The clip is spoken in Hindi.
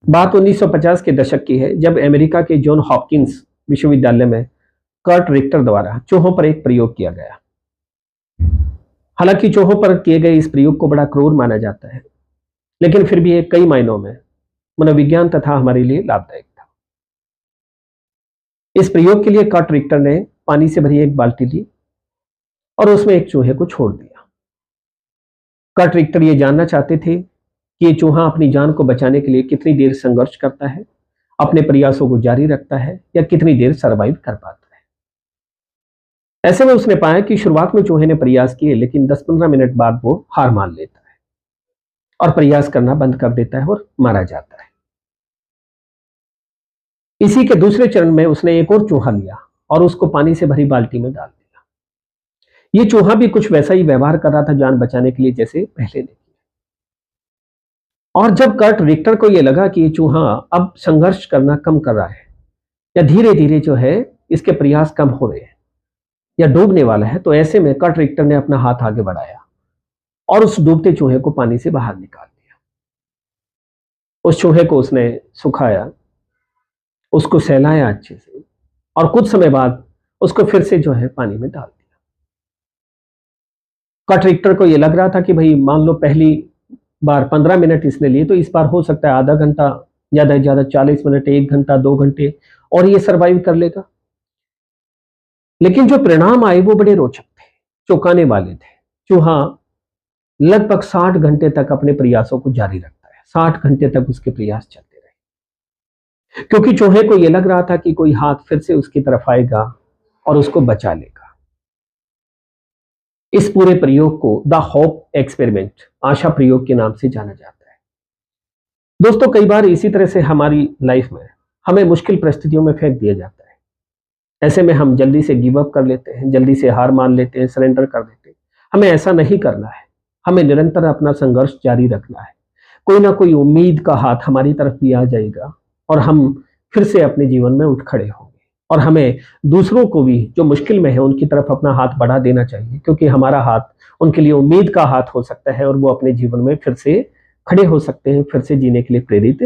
बात 1950 के दशक की है, जब अमेरिका के जॉन हॉपकिंस विश्वविद्यालय में कर्ट रिक्टर द्वारा चूहों पर एक प्रयोग किया गया। हालांकि चूहों पर किए गए इस प्रयोग को बड़ा क्रूर माना जाता है, लेकिन फिर भी ये कई मायनों में मनोविज्ञान तथा हमारे लिए लाभदायक था। इस प्रयोग के लिए कर्ट रिक्टर ने पानी से भरी एक बाल्टी ली और उसमें एक चूहे को छोड़ दिया। कर्ट रिक्टर ये जानना चाहते थे कि ये चूहा अपनी जान को बचाने के लिए कितनी देर संघर्ष करता है, अपने प्रयासों को जारी रखता है या कितनी देर सरवाइव कर पाता है। ऐसे में उसने पाया कि शुरुआत में चूहे ने प्रयास किए, लेकिन 10-15 मिनट बाद वो हार मान लेता है और प्रयास करना बंद कर देता है और मारा जाता है। इसी के दूसरे चरण में उसने एक और चूहा लिया और उसको पानी से भरी बाल्टी में डाल दिया। ये चूहा भी कुछ वैसा ही व्यवहार कर रहा था जान बचाने के लिए जैसे पहले ने किया। और जब कर्ट रिक्टर को यह लगा कि ये चूहा अब संघर्ष करना कम कर रहा है या धीरे धीरे जो है इसके प्रयास कम हो रहे हैं या डूबने वाला है, तो ऐसे में कर्ट रिक्टर ने अपना हाथ आगे बढ़ाया और उस डूबते चूहे को पानी से बाहर निकाल दिया। उस चूहे को उसने सुखाया, उसको सहलाया अच्छे से और कुछ समय बाद उसको फिर से जो है पानी में डाल दिया। कर्ट रिक्टर को यह लग रहा था कि भाई मान लो पहली बार 15 मिनट इसने लिए, तो इस बार हो सकता है आधा घंटा, ज्यादा से ज्यादा 40 मिनट, 1 घंटा, 2 घंटे और ये सरवाइव कर लेगा। लेकिन जो परिणाम आए वो बड़े रोचक थे, चौंकाने वाले थे। चूहा लगभग 60 घंटे तक अपने प्रयासों को जारी रखता है। 60 घंटे तक उसके प्रयास चलते रहे, क्योंकि चूहे को यह लग रहा था कि कोई हाथ फिर से उसकी तरफ आएगा और उसको बचा लेगा। इस पूरे प्रयोग को द होप एक्सपेरिमेंट, आशा प्रयोग के नाम से जाना जाता है। दोस्तों, कई बार इसी तरह से हमारी लाइफ में हमें मुश्किल परिस्थितियों में फेंक दिया जाता है। ऐसे में हम जल्दी से गिव अप कर लेते हैं, जल्दी से हार मान लेते हैं, सरेंडर कर देते हैं। हमें ऐसा नहीं करना है। हमें निरंतर अपना संघर्ष जारी रखना है। कोई ना कोई उम्मीद का हाथ हमारी तरफ भी आ जाएगा और हम फिर से अपने जीवन में उठ खड़े होंगे। और हमें दूसरों को भी जो मुश्किल में है उनकी तरफ अपना हाथ बढ़ा देना चाहिए, क्योंकि हमारा हाथ उनके लिए उम्मीद का हाथ हो सकता है और वो अपने जीवन में फिर से खड़े हो सकते हैं, फिर से जीने के लिए प्रेरित